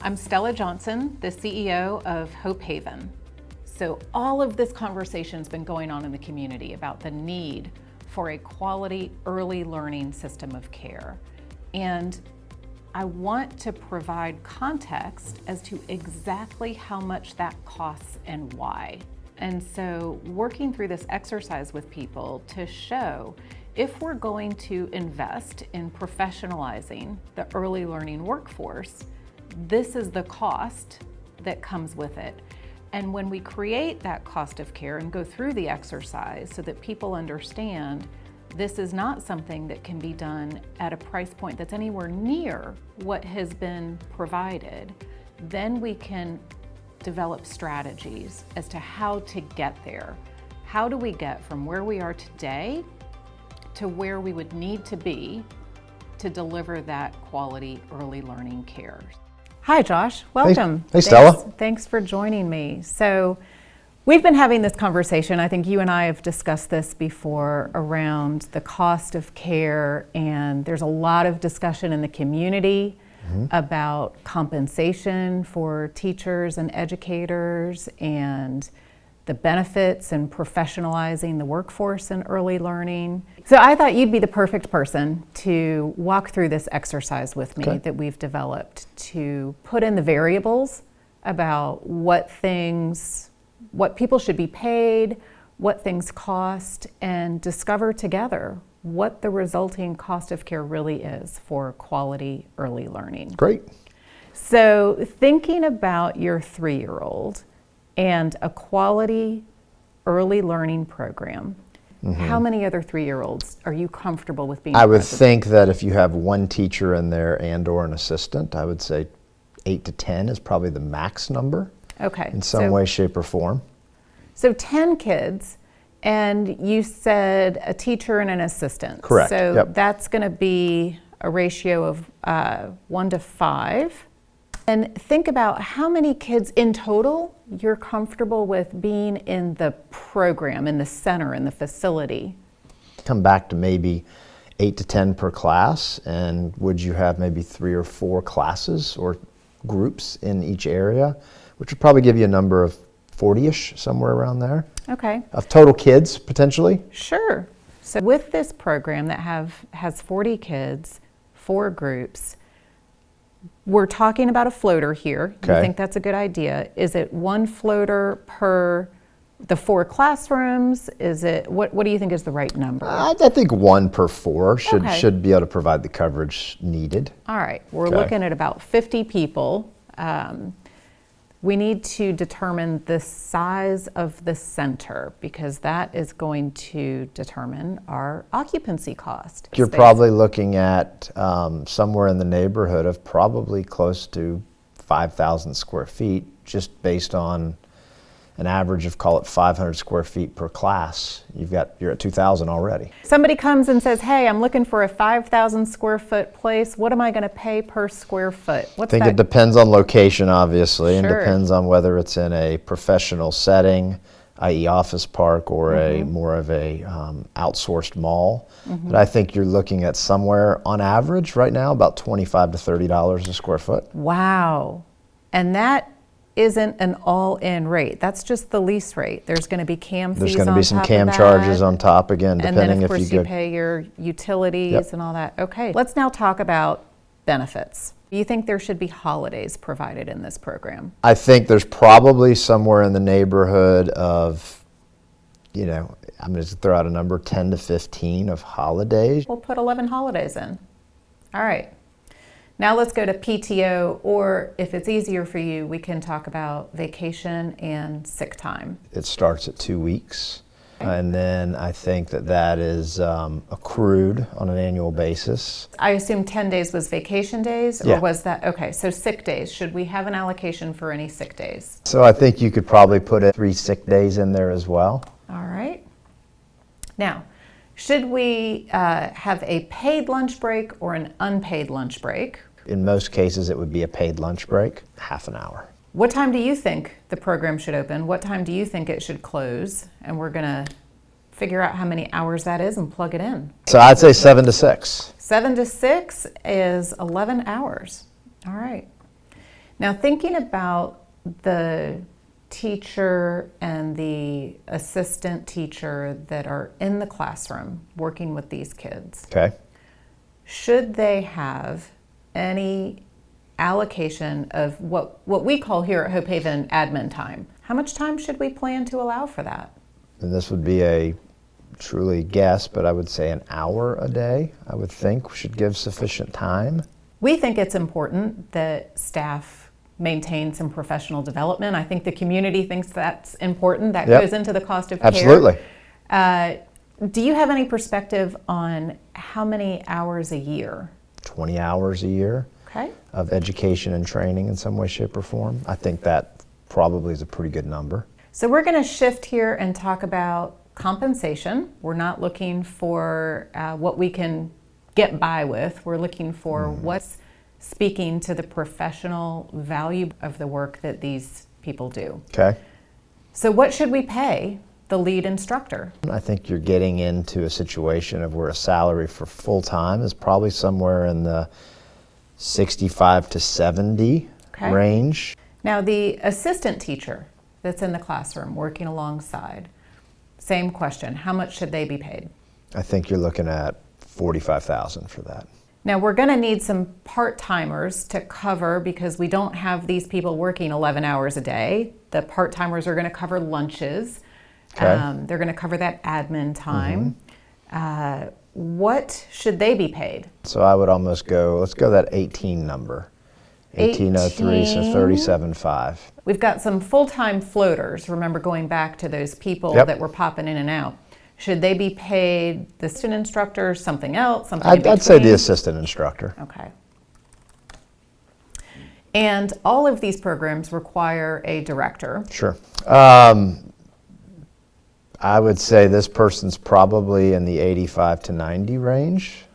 I'm Stella Johnson, the CEO of Hope Haven. So all of this conversation's been going on in the community about the need for a quality early learning system of care. And I want to provide context as to exactly how much that costs and why. And so working through this exercise with people to show if we're going to invest in professionalizing the early learning workforce, this is the cost that comes with it. And when we create that cost of care and go through the exercise so that people understand this is not something that can be done at a price point that's anywhere near what has been provided, then we can develop strategies as to how to get there. How do we get from where we are today to where we would need to be to deliver that quality early learning care? Hi, Josh. Welcome. Hey, Stella. Thanks for joining me. So we've been having this conversation. I think you and I have discussed this before around the cost of care, and there's a lot of discussion in the community about compensation for teachers and educators and the benefits and professionalizing the workforce in early learning. So I thought you'd be the perfect person to walk through this exercise with me that we've developed to put in the variables about what people should be paid, what things cost, and discover together what the resulting cost of care really is for quality early learning. Great. So thinking about your 3-year-old and a quality early learning program, how many other 3-year-olds are you comfortable with being I would present? think that if you have one teacher in there and or an assistant, I would say 8 to 10 is probably the max number. Okay. In some way, shape, or form. So 10 kids, and you said a teacher and an assistant. Correct. So that's going to be a ratio of 1 to 5. And think about how many kids in total you're comfortable with being in the program, in the center, in the facility. Come back to maybe 8 to 10 per class, and would you have maybe 3 or 4 classes or groups in each area, which would probably give you a number of 40-ish, somewhere around there. Okay. Of total kids, potentially? Sure. So with this program that has 40 kids, 4 groups, we're talking about a floater here. Okay. You think that's a good idea? Is it 1 floater per the 4 classrooms? Is it, what do you think is the right number? I think 1 per 4 should be able to provide the coverage needed. All right, we're looking at about 50 people. We need to determine the size of the center because that is going to determine our occupancy cost. You're probably looking at somewhere in the neighborhood of probably close to 5,000 square feet, just based on an average of, call it 500 square feet per class. You're at 2,000 already. Somebody comes and says, hey, I'm looking for a 5,000 square foot place. What am I going to pay per square foot? I think it depends on location, obviously, and depends on whether it's in a professional setting, i.e. office park, or a more of a outsourced mall. But I think you're looking at somewhere on average right now about $25 to $30 a square foot. Wow. And that isn't an all-in rate. That's just the lease rate. There's going to be CAM fees on top of that. There's going to be some CAM charges on top again, depending if you And then, of course, you pay your utilities and all that. Okay, let's now talk about benefits. Do you think there should be holidays provided in this program? I think there's probably somewhere in the neighborhood of, I'm going to throw out a number, 10 to 15 of holidays. We'll put 11 holidays in. All right. Now let's go to PTO, or if it's easier for you, we can talk about vacation and sick time. It starts at 2 weeks, and then I think that is accrued on an annual basis. I assume 10 days was vacation days, or was that, okay, so sick days. Should we have an allocation for any sick days? So I think you could probably put 3 sick days in there as well. All right. Now, should we have a paid lunch break or an unpaid lunch break? In most cases, it would be a paid lunch break, half an hour. What time do you think the program should open? What time do you think it should close? And we're going to figure out how many hours that is and plug it in. So I'd say 7 to 6. 7 to 6 is 11 hours. All right. Now, thinking about the teacher and the assistant teacher that are in the classroom working with these kids, Okay. should they have any allocation of what we call here at Hope Haven admin time? How much time should we plan to allow for that? And this would be a truly guess, but I would say an hour a day, I would think, should give sufficient time. We think it's important that staff maintain some professional development. I think the community thinks that's important. That goes into the cost of care. Absolutely. Do you have any perspective on how many hours a year? 20 hours a year of education and training in some way, shape, or form. I think that probably is a pretty good number. So we're going to shift here and talk about compensation. We're not looking for what we can get by with. We're looking for what's speaking to the professional value of the work that these people do. Okay. So what should we pay the lead instructor? I think you're getting into a situation of where a salary for full-time is probably somewhere in the 65 to 70 range. Now the assistant teacher that's in the classroom working alongside, same question, how much should they be paid? I think you're looking at $45,000 for that. Now we're going to need some part-timers to cover, because we don't have these people working 11 hours a day. The part-timers are going to cover lunches. They're going to cover that admin time. What should they be paid? So I would almost go, let's go that 18 number. 1803, so 37.5. We've got some full-time floaters. Remember, going back to those people that were popping in and out. Should they be paid the assistant instructor, something else, something in between? I'd say the assistant instructor. Okay. And all of these programs require a director. Sure. I would say this person's probably in the 85 to 90 range,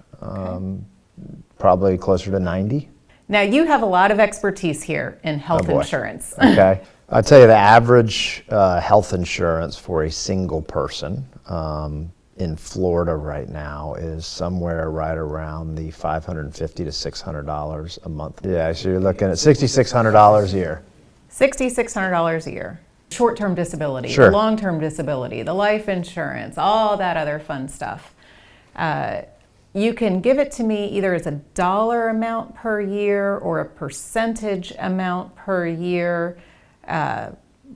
probably closer to 90. Now, you have a lot of expertise here in health insurance. Okay. I'll tell you the average health insurance for a single person in Florida right now is somewhere right around the $550 to $600 a month. Yeah, so you're looking at $6,600 a year. $6,600 a year. Short-term disability, Sure. the long-term disability, the life insurance, all that other fun stuff. You can give it to me either as a dollar amount per year or a percentage amount per year.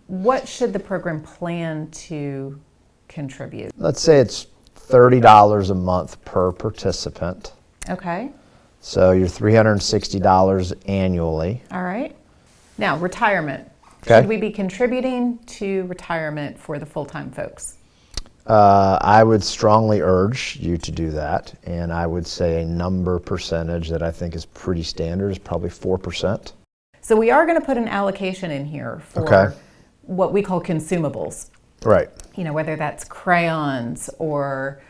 What should the program plan to contribute? Let's say it's $30 a month per participant. Okay. So you're $360 annually. All right. Now, retirement. Okay. Should we be contributing to retirement for the full-time folks? I would strongly urge you to do that, and I would say a number percentage that I think is pretty standard is probably 4%. So we are going to put an allocation in here for what we call consumables. Right. You know, whether that's crayons or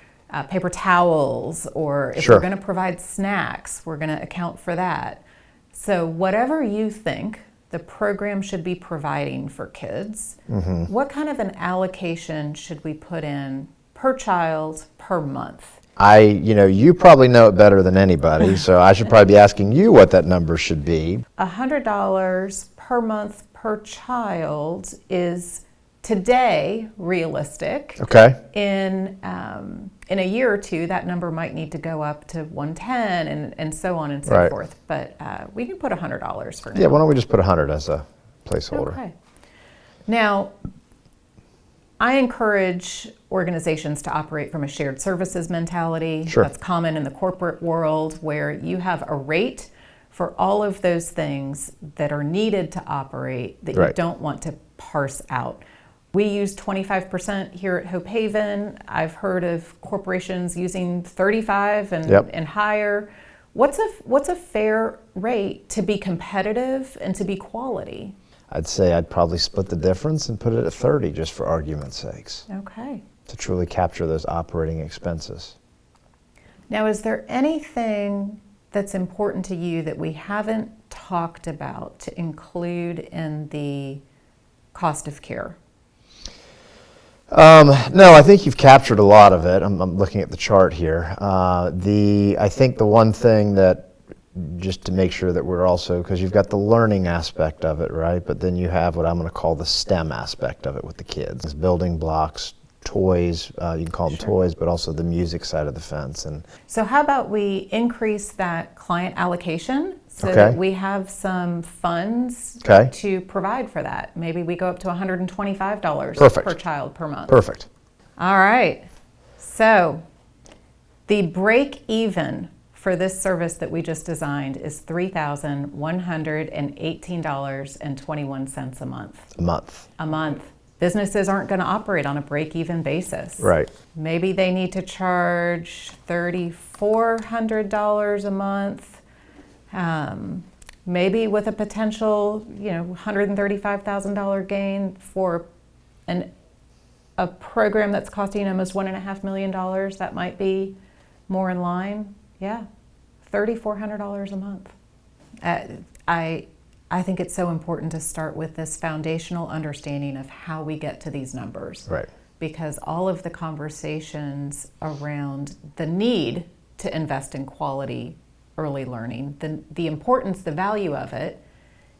paper towels, or if Sure. we're going to provide snacks, we're going to account for that. So whatever you think the program should be providing for kids, what kind of an allocation should we put in per child per month? You probably know it better than anybody, so I should probably be asking you what that number should be. $100 per month per child is today realistic. Okay. In a year or two, that number might need to go up to 110 and so on and so forth. But we can put $100 for now. Yeah, why don't we just put 100 as a placeholder? Okay. Now, I encourage organizations to operate from a shared services mentality. Sure. That's common in the corporate world, where you have a rate for all of those things that are needed to operate that you don't want to parse out. We use 25% here at Hope Haven. I've heard of corporations using 35 and higher. What's a fair rate to be competitive and to be quality? I'd say I'd probably split the difference and put it at 30, just for argument's sakes. Okay. To truly capture those operating expenses. Now, is there anything that's important to you that we haven't talked about to include in the cost of care? No, I think you've captured a lot of it. I'm looking at the chart here. I think the one thing that just to make sure that we're also, because you've got the learning aspect of it, right? But then you have what I'm going to call the STEM aspect of it with the kids. It's building blocks, toys, you can call them toys, but also the music side of the fence. And so how about we increase that client allocation so that we have some funds to provide for that? Maybe we go up to $125 per child per month. Perfect. All right. So the break even for this service that we just designed is $3,118.21 a month. A month. Businesses aren't going to operate on a break-even basis. Right. Maybe they need to charge $3,400 a month, maybe with a potential, $135,000 gain for a program that's costing almost $1.5 million. That might be more in line. Yeah, $3,400 a month. I think it's so important to start with this foundational understanding of how we get to these numbers. Right. Because all of the conversations around the need to invest in quality early learning, the importance, the value of it,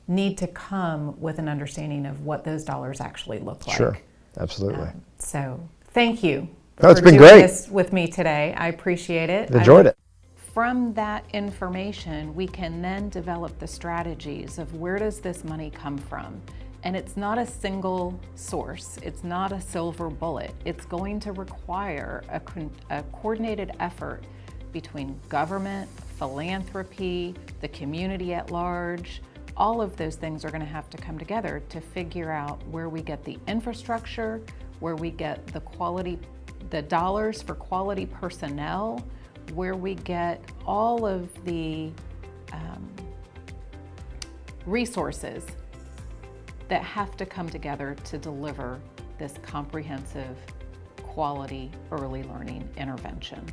need to come with an understanding of what those dollars actually look like. Sure, absolutely. So thank you for doing this with me today. I appreciate it. Enjoyed it. From that information, we can then develop the strategies of where does this money come from? And it's not a single source. It's not a silver bullet. It's going to require a coordinated effort between government, philanthropy, the community at large. All of those things are going to have to come together to figure out where we get the infrastructure, where we get the dollars for quality personnel, where we get all of the resources that have to come together to deliver this comprehensive, quality early learning intervention.